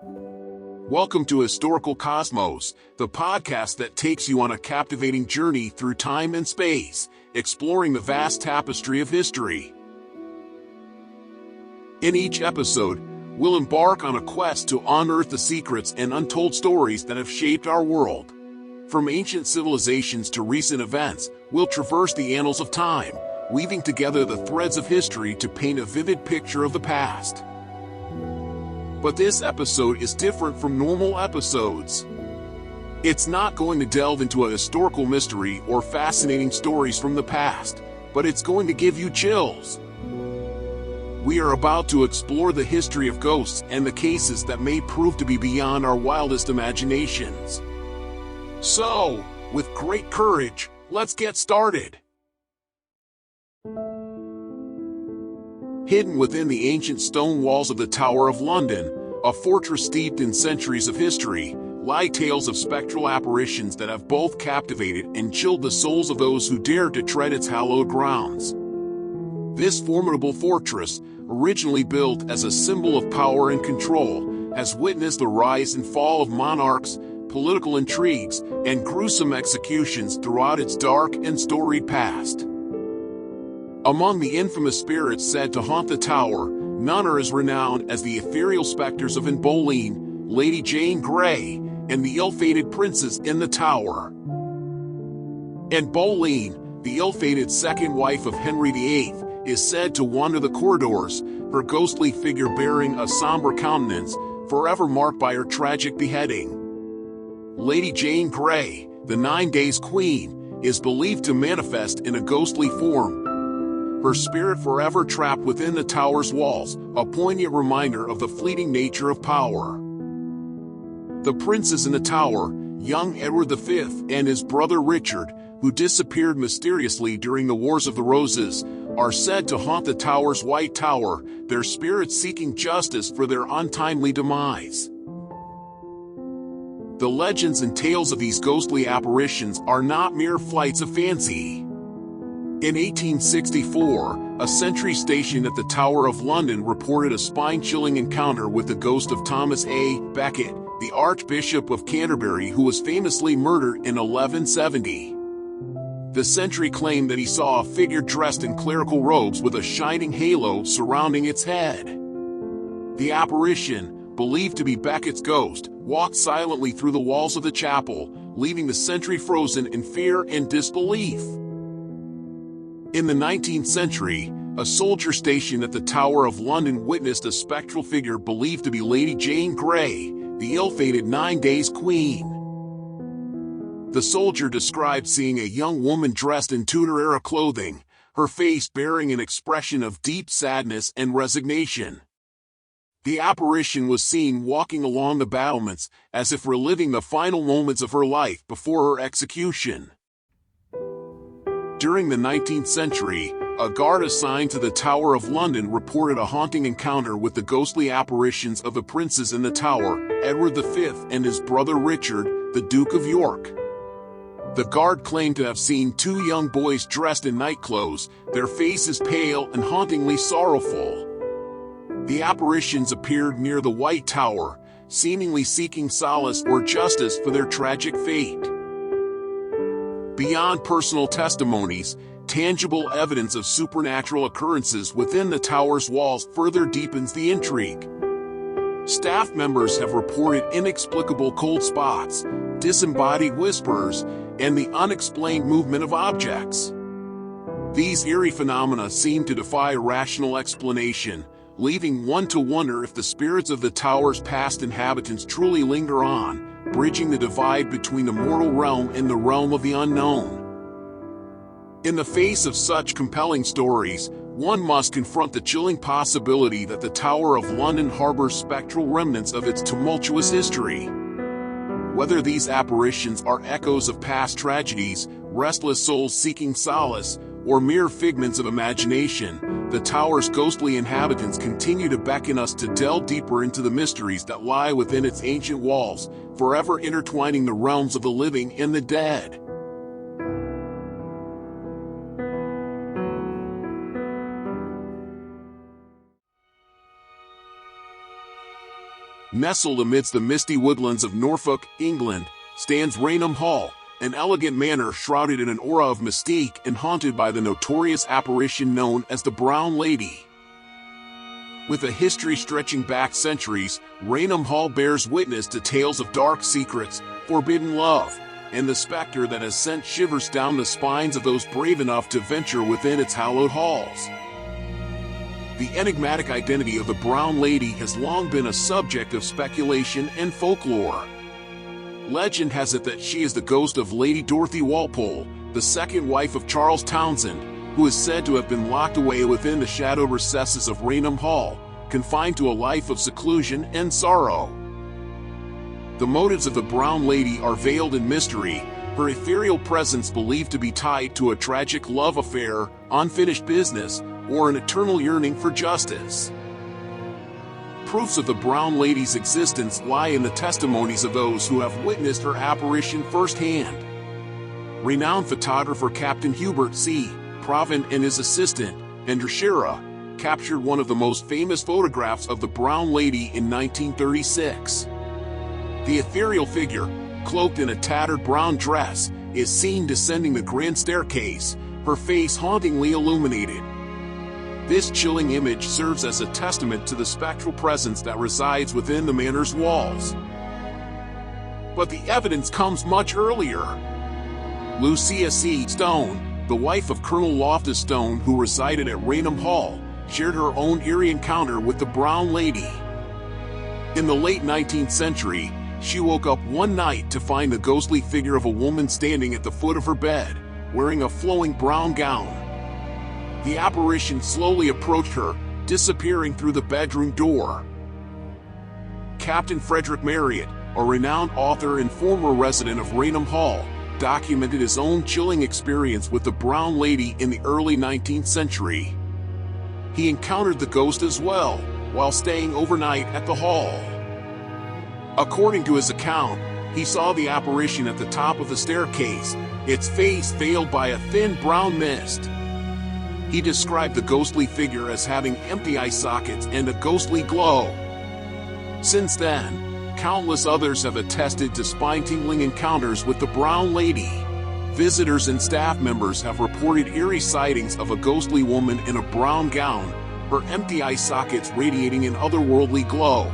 Welcome to Historical Cosmos, the podcast that takes you on a captivating journey through time and space, exploring the vast tapestry of history. In each episode, we'll embark on a quest to unearth the secrets and untold stories that have shaped our world. From ancient civilizations to recent events, we'll traverse the annals of time, weaving together the threads of history to paint a vivid picture of the past. But this episode is different from normal episodes. It's not going to delve into a historical mystery or fascinating stories from the past, but it's going to give you chills. We are about to explore the history of ghosts and the cases that may prove to be beyond our wildest imaginations. So, with great courage, let's get started. Hidden within the ancient stone walls of the Tower of London, a fortress steeped in centuries of history, lie tales of spectral apparitions that have both captivated and chilled the souls of those who dare to tread its hallowed grounds. This formidable fortress, originally built as a symbol of power and control, has witnessed the rise and fall of monarchs, political intrigues, and gruesome executions throughout its dark and storied past. Among the infamous spirits said to haunt the tower, none are as renowned as the ethereal specters of Anne Boleyn, Lady Jane Grey, and the ill-fated princes in the tower. Anne Boleyn, the ill-fated second wife of Henry VIII, is said to wander the corridors, her ghostly figure bearing a somber countenance, forever marked by her tragic beheading. Lady Jane Grey, the 9 Days Queen, is believed to manifest in a ghostly form, her spirit forever trapped within the tower's walls, a poignant reminder of the fleeting nature of power. The princes in the tower, young Edward V and his brother Richard, who disappeared mysteriously during the Wars of the Roses, are said to haunt the tower's White Tower, their spirits seeking justice for their untimely demise. The legends and tales of these ghostly apparitions are not mere flights of fancy. In 1864, a sentry stationed at the Tower of London reported a spine-chilling encounter with the ghost of Thomas A. Becket, the Archbishop of Canterbury, who was famously murdered in 1170. The sentry claimed that he saw a figure dressed in clerical robes with a shining halo surrounding its head. The apparition, believed to be Becket's ghost, walked silently through the walls of the chapel, leaving the sentry frozen in fear and disbelief. In the 19th century, a soldier stationed at the Tower of London witnessed a spectral figure believed to be Lady Jane Grey, the ill-fated 9 Days Queen. The soldier described seeing a young woman dressed in Tudor-era clothing, her face bearing an expression of deep sadness and resignation. The apparition was seen walking along the battlements, as if reliving the final moments of her life before her execution. During the 19th century, a guard assigned to the Tower of London reported a haunting encounter with the ghostly apparitions of the princes in the tower, Edward V and his brother Richard, the Duke of York. The guard claimed to have seen two young boys dressed in nightclothes, their faces pale and hauntingly sorrowful. The apparitions appeared near the White Tower, seemingly seeking solace or justice for their tragic fate. Beyond personal testimonies, tangible evidence of supernatural occurrences within the tower's walls further deepens the intrigue. Staff members have reported inexplicable cold spots, disembodied whisperers, and the unexplained movement of objects. These eerie phenomena seem to defy rational explanation, leaving one to wonder if the spirits of the tower's past inhabitants truly linger on, bridging the divide between the mortal realm and the realm of the unknown. In the face of such compelling stories, one must confront the chilling possibility that the Tower of London harbors spectral remnants of its tumultuous history. Whether these apparitions are echoes of past tragedies, restless souls seeking solace, or mere figments of imagination, the tower's ghostly inhabitants continue to beckon us to delve deeper into the mysteries that lie within its ancient walls, forever intertwining the realms of the living and the dead. Nestled amidst the misty woodlands of Norfolk, England, stands Rainham Hall, an elegant manor shrouded in an aura of mystique and haunted by the notorious apparition known as the Brown Lady. With a history stretching back centuries, Rainham Hall bears witness to tales of dark secrets, forbidden love, and the specter that has sent shivers down the spines of those brave enough to venture within its hallowed halls. The enigmatic identity of the Brown Lady has long been a subject of speculation and folklore. Legend has it that she is the ghost of Lady Dorothy Walpole, the second wife of Charles Townshend, who is said to have been locked away within the shadowed recesses of Rainham Hall, confined to a life of seclusion and sorrow. The motives of the Brown Lady are veiled in mystery, her ethereal presence believed to be tied to a tragic love affair, unfinished business, or an eternal yearning for justice. Proofs of the Brown Lady's existence lie in the testimonies of those who have witnessed her apparition firsthand. Renowned photographer Captain Hubert C. Proven and his assistant, Andrew Shira, captured one of the most famous photographs of the Brown Lady in 1936. The ethereal figure, cloaked in a tattered brown dress, is seen descending the grand staircase, her face hauntingly illuminated. This chilling image serves as a testament to the spectral presence that resides within the manor's walls. But the evidence comes much earlier. Lucia C. Stone, the wife of Colonel Loftus Stone who resided at Rainham Hall, shared her own eerie encounter with the Brown Lady. In the late 19th century, she woke up one night to find the ghostly figure of a woman standing at the foot of her bed, wearing a flowing brown gown. The apparition slowly approached her, disappearing through the bedroom door. Captain Frederick Marriott, a renowned author and former resident of Rainham Hall, documented his own chilling experience with the Brown Lady in the early 19th century. He encountered the ghost as well, while staying overnight at the hall. According to his account, he saw the apparition at the top of the staircase, its face veiled by a thin brown mist. He described the ghostly figure as having empty eye sockets and a ghostly glow. Since then, countless others have attested to spine-tingling encounters with the Brown Lady. Visitors and staff members have reported eerie sightings of a ghostly woman in a brown gown, her empty eye sockets radiating an otherworldly glow.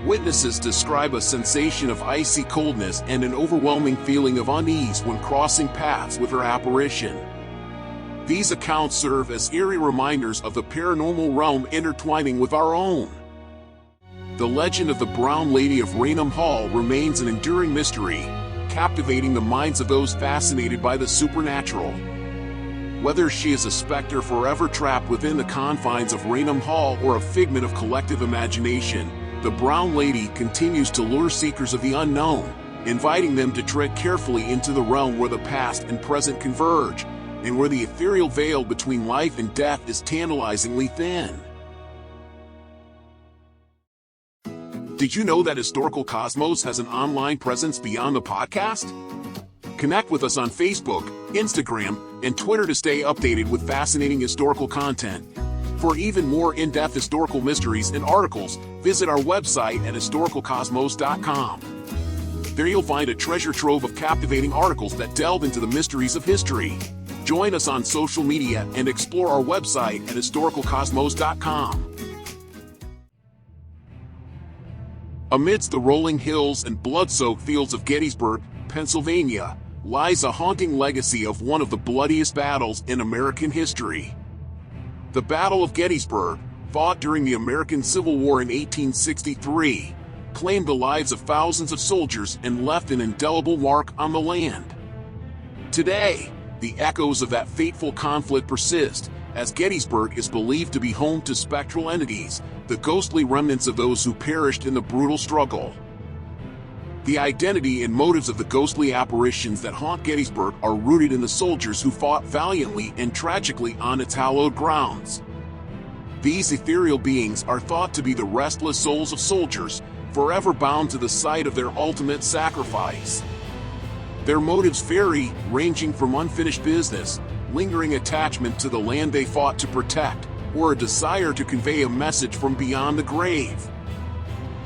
Witnesses describe a sensation of icy coldness and an overwhelming feeling of unease when crossing paths with her apparition. These accounts serve as eerie reminders of the paranormal realm intertwining with our own. The legend of the Brown Lady of Rainham Hall remains an enduring mystery, captivating the minds of those fascinated by the supernatural. Whether she is a specter forever trapped within the confines of Rainham Hall or a figment of collective imagination, the Brown Lady continues to lure seekers of the unknown, inviting them to tread carefully into the realm where the past and present converge, and where the ethereal veil between life and death is tantalizingly thin. Did you know that Historical Cosmos has an online presence beyond the podcast? Connect with us on Facebook, Instagram, and Twitter to stay updated with fascinating historical content. For even more in-depth historical mysteries and articles, visit our website at historicalcosmos.com. There you'll find a treasure trove of captivating articles that delve into the mysteries of history. Join us on social media and explore our website at historicalcosmos.com. Amidst the rolling hills and blood-soaked fields of Gettysburg, Pennsylvania, lies a haunting legacy of one of the bloodiest battles in American history. The Battle of Gettysburg, fought during the American Civil War in 1863, claimed the lives of thousands of soldiers and left an indelible mark on the land. Today, the echoes of that fateful conflict persist, as Gettysburg is believed to be home to spectral entities, the ghostly remnants of those who perished in the brutal struggle. The identity and motives of the ghostly apparitions that haunt Gettysburg are rooted in the soldiers who fought valiantly and tragically on its hallowed grounds. These ethereal beings are thought to be the restless souls of soldiers, forever bound to the site of their ultimate sacrifice. Their motives vary, ranging from unfinished business, lingering attachment to the land they fought to protect, or a desire to convey a message from beyond the grave.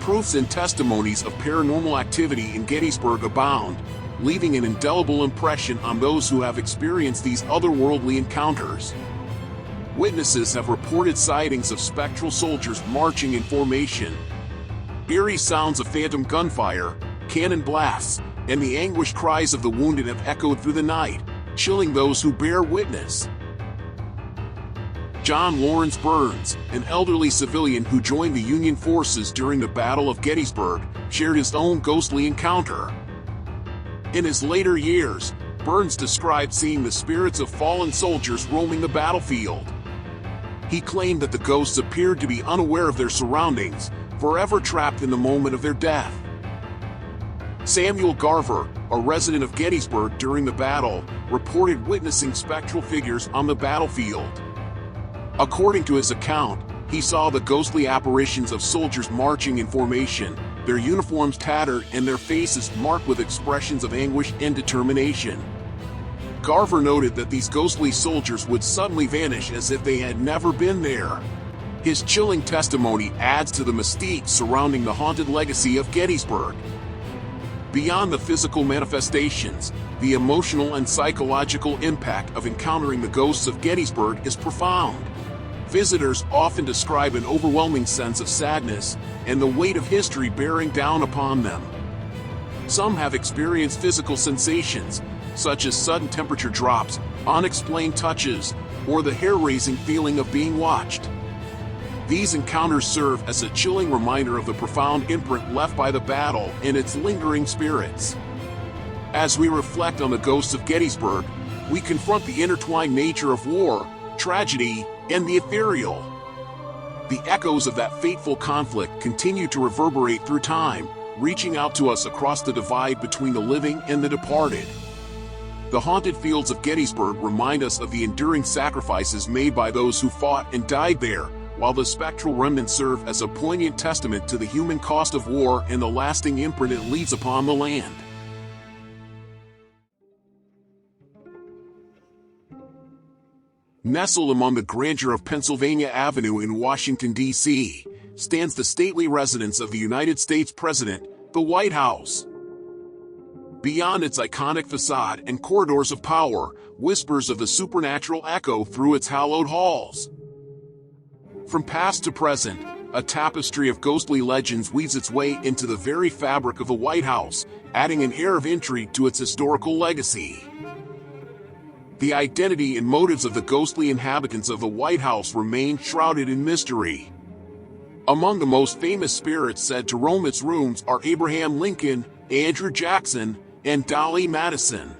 Proofs and testimonies of paranormal activity in Gettysburg abound, leaving an indelible impression on those who have experienced these otherworldly encounters. Witnesses have reported sightings of spectral soldiers marching in formation. Eerie sounds of phantom gunfire, cannon blasts, and the anguished cries of the wounded have echoed through the night, chilling those who bear witness. John Lawrence Burns, an elderly civilian who joined the Union forces during the Battle of Gettysburg, shared his own ghostly encounter. In his later years, Burns described seeing the spirits of fallen soldiers roaming the battlefield. He claimed that the ghosts appeared to be unaware of their surroundings, forever trapped in the moment of their death. Samuel Garver, a resident of Gettysburg during the battle, reported witnessing spectral figures on the battlefield. According to his account, he saw the ghostly apparitions of soldiers marching in formation, their uniforms tattered and their faces marked with expressions of anguish and determination. Garver noted that these ghostly soldiers would suddenly vanish as if they had never been there. His chilling testimony adds to the mystique surrounding the haunted legacy of Gettysburg. Beyond the physical manifestations, the emotional and psychological impact of encountering the ghosts of Gettysburg is profound. Visitors often describe an overwhelming sense of sadness and the weight of history bearing down upon them. Some have experienced physical sensations, such as sudden temperature drops, unexplained touches, or the hair-raising feeling of being watched. These encounters serve as a chilling reminder of the profound imprint left by the battle and its lingering spirits. As we reflect on the ghosts of Gettysburg, we confront the intertwined nature of war, tragedy, and the ethereal. The echoes of that fateful conflict continue to reverberate through time, reaching out to us across the divide between the living and the departed. The haunted fields of Gettysburg remind us of the enduring sacrifices made by those who fought and died there, while the spectral remnants serve as a poignant testament to the human cost of war and the lasting imprint it leaves upon the land. Nestled among the grandeur of Pennsylvania Avenue in Washington, D.C., stands the stately residence of the United States President, the White House. Beyond its iconic facade and corridors of power, whispers of the supernatural echo through its hallowed halls. From past to present, a tapestry of ghostly legends weaves its way into the very fabric of the White House, adding an air of intrigue to its historical legacy. The identity and motives of the ghostly inhabitants of the White House remain shrouded in mystery. Among the most famous spirits said to roam its rooms are Abraham Lincoln, Andrew Jackson, and Dolly Madison.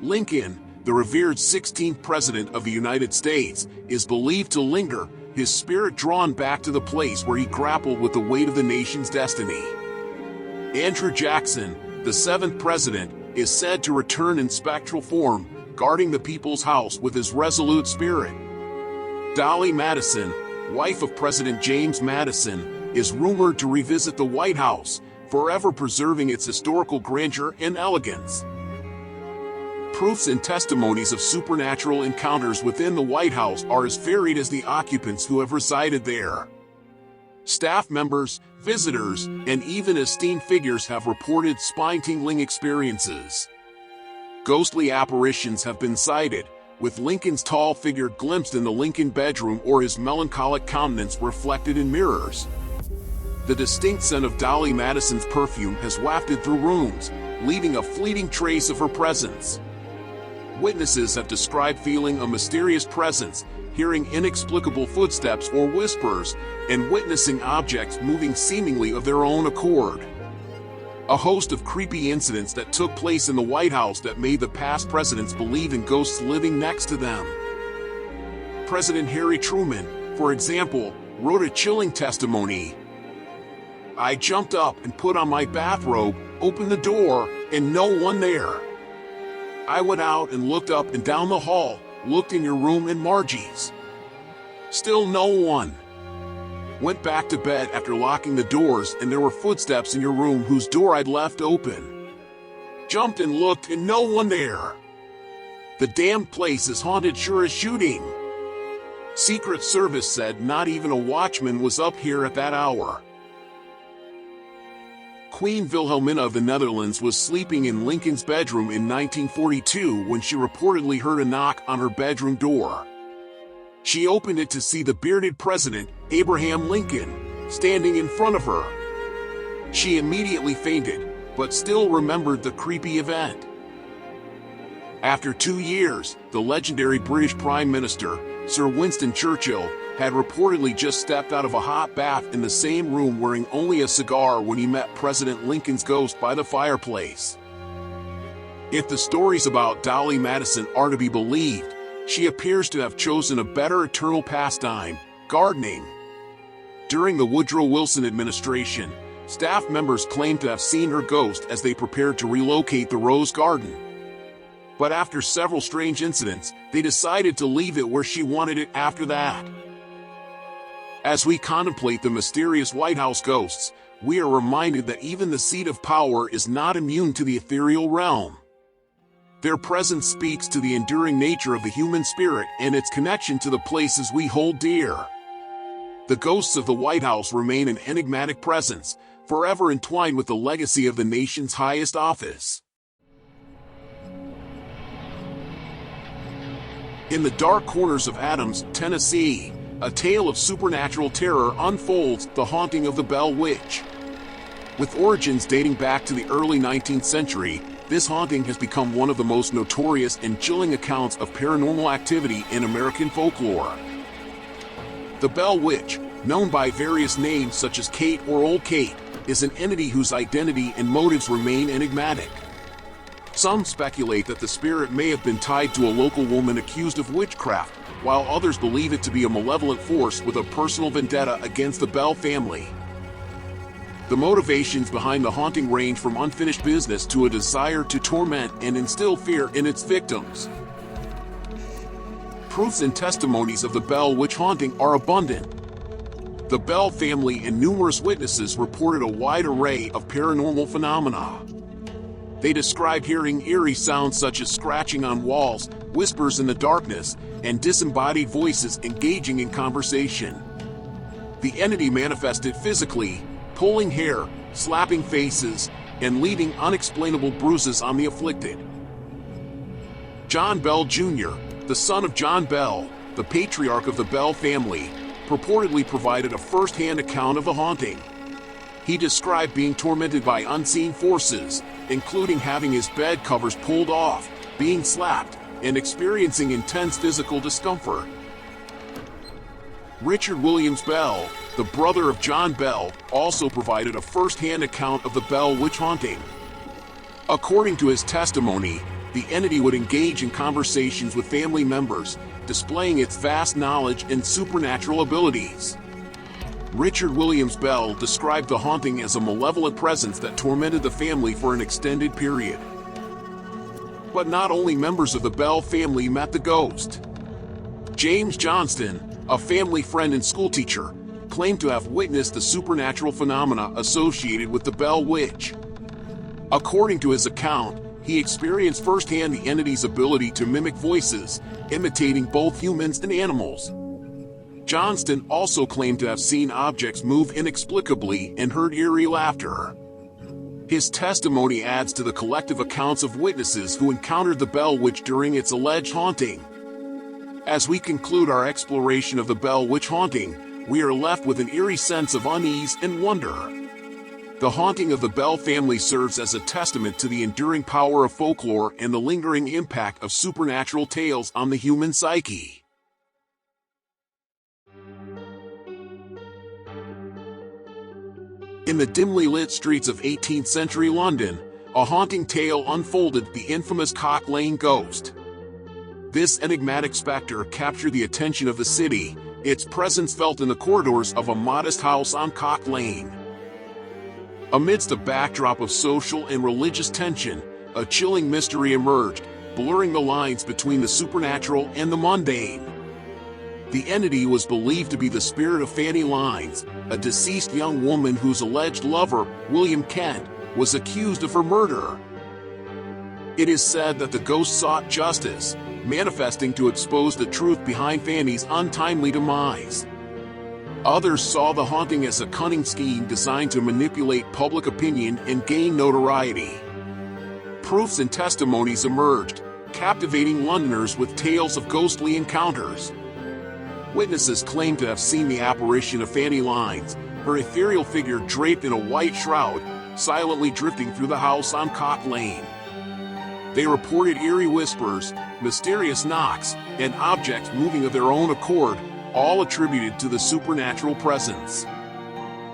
Lincoln, the revered 16th President of the United States, is believed to linger, his spirit drawn back to the place where he grappled with the weight of the nation's destiny. Andrew Jackson, the 7th President, is said to return in spectral form, guarding the people's house with his resolute spirit. Dolly Madison, wife of President James Madison, is rumored to revisit the White House, forever preserving its historical grandeur and elegance. Proofs and testimonies of supernatural encounters within the White House are as varied as the occupants who have resided there. Staff members, visitors, and even esteemed figures have reported spine-tingling experiences. Ghostly apparitions have been sighted, with Lincoln's tall figure glimpsed in the Lincoln bedroom or his melancholic countenance reflected in mirrors. The distinct scent of Dolly Madison's perfume has wafted through rooms, leaving a fleeting trace of her presence. Witnesses have described feeling a mysterious presence, hearing inexplicable footsteps or whispers, and witnessing objects moving seemingly of their own accord. A host of creepy incidents that took place in the White House that made the past presidents believe in ghosts living next to them. President Harry Truman, for example, wrote a chilling testimony. "I jumped up and put on my bathrobe, opened the door, and no one there. I went out and looked up and down the hall, looked in your room and Margie's. Still no one. Went back to bed after locking the doors and there were footsteps in your room whose door I'd left open. Jumped and looked and no one there. The damn place is haunted sure as shooting." Secret Service said not even a watchman was up here at that hour. Queen Wilhelmina of the Netherlands was sleeping in Lincoln's bedroom in 1942 when she reportedly heard a knock on her bedroom door. She opened it to see the bearded President, Abraham Lincoln, standing in front of her. She immediately fainted, but still remembered the creepy event. After 2 years, the legendary British Prime Minister, Sir Winston Churchill, had reportedly just stepped out of a hot bath in the same room wearing only a cigar when he met President Lincoln's ghost by the fireplace. If the stories about Dolly Madison are to be believed, she appears to have chosen a better eternal pastime, gardening. During the Woodrow Wilson administration, staff members claimed to have seen her ghost as they prepared to relocate the Rose Garden. But after several strange incidents, they decided to leave it where she wanted it after that. As we contemplate the mysterious White House ghosts, we are reminded that even the seat of power is not immune to the ethereal realm. Their presence speaks to the enduring nature of the human spirit and its connection to the places we hold dear. The ghosts of the White House remain an enigmatic presence, forever entwined with the legacy of the nation's highest office. In the dark corners of Adams, Tennessee, a tale of supernatural terror unfolds, the haunting of the Bell Witch. With origins dating back to the early 19th century, this haunting has become one of the most notorious and chilling accounts of paranormal activity in American folklore. The Bell Witch, known by various names such as Kate or Old Kate, is an entity whose identity and motives remain enigmatic. Some speculate that the spirit may have been tied to a local woman accused of witchcraft, while others believe it to be a malevolent force with a personal vendetta against the Bell family. The motivations behind the haunting range from unfinished business to a desire to torment and instill fear in its victims. Proofs and testimonies of the Bell Witch haunting are abundant. The Bell family and numerous witnesses reported a wide array of paranormal phenomena. They described hearing eerie sounds such as scratching on walls, whispers in the darkness, and disembodied voices engaging in conversation. The entity manifested physically, pulling hair, slapping faces, and leaving unexplainable bruises on the afflicted. John Bell Jr., the son of John Bell, the patriarch of the Bell family, purportedly provided a first-hand account of the haunting. He described being tormented by unseen forces, including having his bed covers pulled off, being slapped, and experiencing intense physical discomfort. Richard Williams Bell, the brother of John Bell, also provided a first-hand account of the Bell Witch haunting. According to his testimony, the entity would engage in conversations with family members, displaying its vast knowledge and supernatural abilities. Richard Williams Bell described the haunting as a malevolent presence that tormented the family for an extended period. But not only members of the Bell family met the ghost. James Johnston, a family friend and schoolteacher, claimed to have witnessed the supernatural phenomena associated with the Bell Witch. According to his account, he experienced firsthand the entity's ability to mimic voices, imitating both humans and animals. Johnston also claimed to have seen objects move inexplicably and heard eerie laughter. His testimony adds to the collective accounts of witnesses who encountered the Bell Witch during its alleged haunting. As we conclude our exploration of the Bell Witch haunting, we are left with an eerie sense of unease and wonder. The haunting of the Bell family serves as a testament to the enduring power of folklore and the lingering impact of supernatural tales on the human psyche. In the dimly lit streets of 18th century London, a haunting tale unfolded, the infamous Cock Lane ghost. This enigmatic specter captured the attention of the city, its presence felt in the corridors of a modest house on Cock Lane. Amidst a backdrop of social and religious tension, a chilling mystery emerged, blurring the lines between the supernatural and the mundane. The entity was believed to be the spirit of Fanny Lines, a deceased young woman whose alleged lover, William Kent, was accused of her murder. It is said that the ghost sought justice, manifesting to expose the truth behind Fanny's untimely demise. Others saw the haunting as a cunning scheme designed to manipulate public opinion and gain notoriety. Proofs and testimonies emerged, captivating Londoners with tales of ghostly encounters. Witnesses claimed to have seen the apparition of Fanny Lynes, her ethereal figure draped in a white shroud, silently drifting through the house on Cock Lane. They reported eerie whispers, mysterious knocks, and objects moving of their own accord, all attributed to the supernatural presence.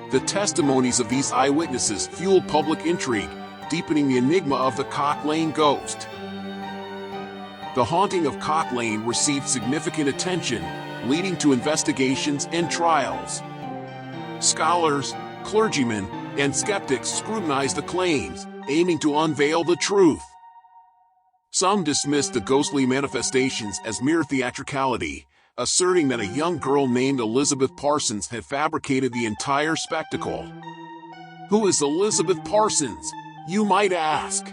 The testimonies of these eyewitnesses fueled public intrigue, deepening the enigma of the Cock Lane ghost. The haunting of Cock Lane received significant attention, leading to investigations and trials. Scholars, clergymen, and skeptics scrutinized the claims, aiming to unveil the truth. Some dismissed the ghostly manifestations as mere theatricality, asserting that a young girl named Elizabeth Parsons had fabricated the entire spectacle. Who is Elizabeth Parsons, you might ask?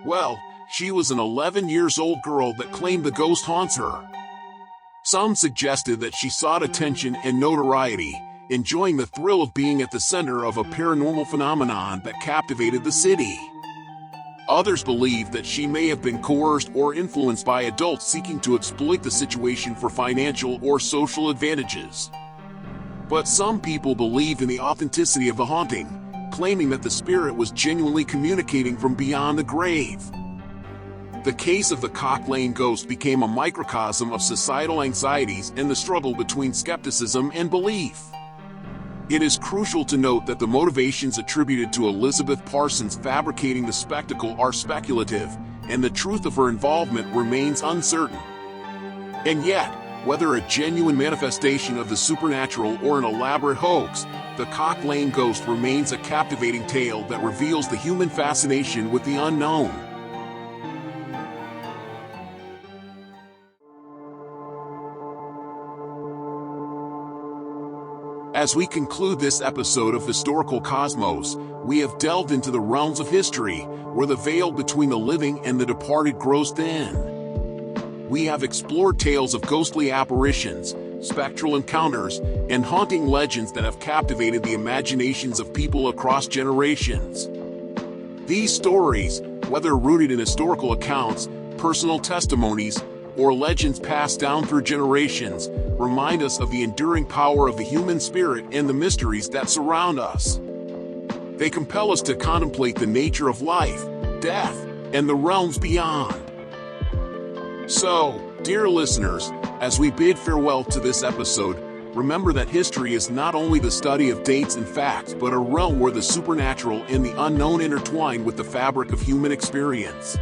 Well, she was an 11-year-old girl that claimed the ghost haunts her. Some suggested that she sought attention and notoriety, enjoying the thrill of being at the center of a paranormal phenomenon that captivated the city. Others believed that she may have been coerced or influenced by adults seeking to exploit the situation for financial or social advantages. But some people believed in the authenticity of the haunting, claiming that the spirit was genuinely communicating from beyond the grave. The case of the Cock Lane ghost became a microcosm of societal anxieties and the struggle between skepticism and belief. It is crucial to note that the motivations attributed to Elizabeth Parsons fabricating the spectacle are speculative, and the truth of her involvement remains uncertain. And yet, whether a genuine manifestation of the supernatural or an elaborate hoax, the Cock Lane ghost remains a captivating tale that reveals the human fascination with the unknown. As we conclude this episode of Historical Cosmos, we have delved into the realms of history, where the veil between the living and the departed grows thin. We have explored tales of ghostly apparitions, spectral encounters, and haunting legends that have captivated the imaginations of people across generations. These stories, whether rooted in historical accounts, personal testimonies, or legends passed down through generations, remind us of the enduring power of the human spirit and the mysteries that surround us. They compel us to contemplate the nature of life, death, and the realms beyond. So, dear listeners, as we bid farewell to this episode, remember that history is not only the study of dates and facts, but a realm where the supernatural and the unknown intertwine with the fabric of human experience.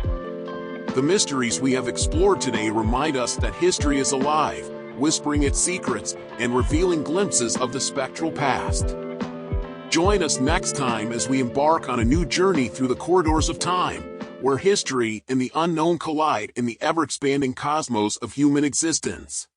The mysteries we have explored today remind us that history is alive, whispering its secrets and revealing glimpses of the spectral past. Join us next time as we embark on a new journey through the corridors of time, where history and the unknown collide in the ever-expanding cosmos of human existence.